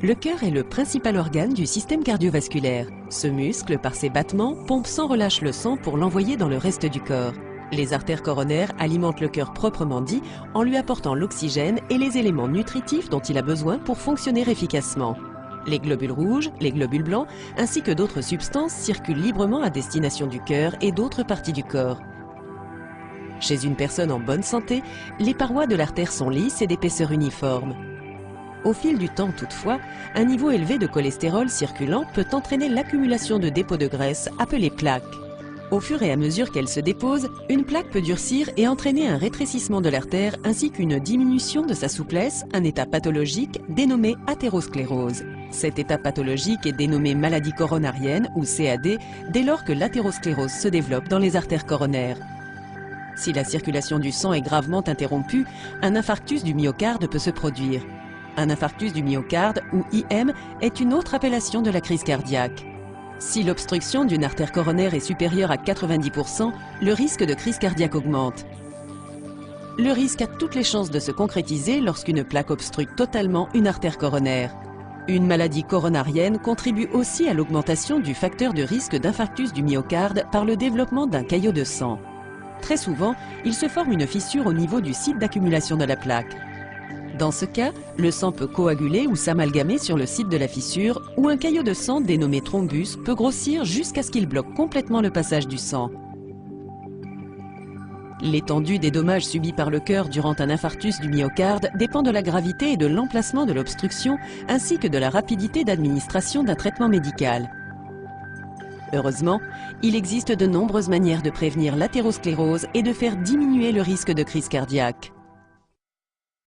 Le cœur est le principal organe du système cardiovasculaire. Ce muscle, par ses battements, pompe sans relâche le sang pour l'envoyer dans le reste du corps. Les artères coronaires alimentent le cœur proprement dit en lui apportant l'oxygène et les éléments nutritifs dont il a besoin pour fonctionner efficacement. Les globules rouges, les globules blancs, ainsi que d'autres substances circulent librement à destination du cœur et d'autres parties du corps. Chez une personne en bonne santé, les parois de l'artère sont lisses et d'épaisseur uniforme. Au fil du temps toutefois, un niveau élevé de cholestérol circulant peut entraîner l'accumulation de dépôts de graisse appelés plaques. Au fur et à mesure qu'elle se dépose, une plaque peut durcir et entraîner un rétrécissement de l'artère ainsi qu'une diminution de sa souplesse, un état pathologique dénommé athérosclérose. Cet état pathologique est dénommé maladie coronarienne ou CAD dès lors que l'athérosclérose se développe dans les artères coronaires. Si la circulation du sang est gravement interrompue, un infarctus du myocarde peut se produire. Un infarctus du myocarde, ou IM, est une autre appellation de la crise cardiaque. Si l'obstruction d'une artère coronaire est supérieure à 90%, le risque de crise cardiaque augmente. Le risque a toutes les chances de se concrétiser lorsqu'une plaque obstrue totalement une artère coronaire. Une maladie coronarienne contribue aussi à l'augmentation du facteur de risque d'infarctus du myocarde par le développement d'un caillot de sang. Très souvent, il se forme une fissure au niveau du site d'accumulation de la plaque. Dans ce cas, le sang peut coaguler ou s'amalgamer sur le site de la fissure ou un caillot de sang dénommé thrombus peut grossir jusqu'à ce qu'il bloque complètement le passage du sang. L'étendue des dommages subis par le cœur durant un infarctus du myocarde dépend de la gravité et de l'emplacement de l'obstruction ainsi que de la rapidité d'administration d'un traitement médical. Heureusement, il existe de nombreuses manières de prévenir l'athérosclérose et de faire diminuer le risque de crise cardiaque.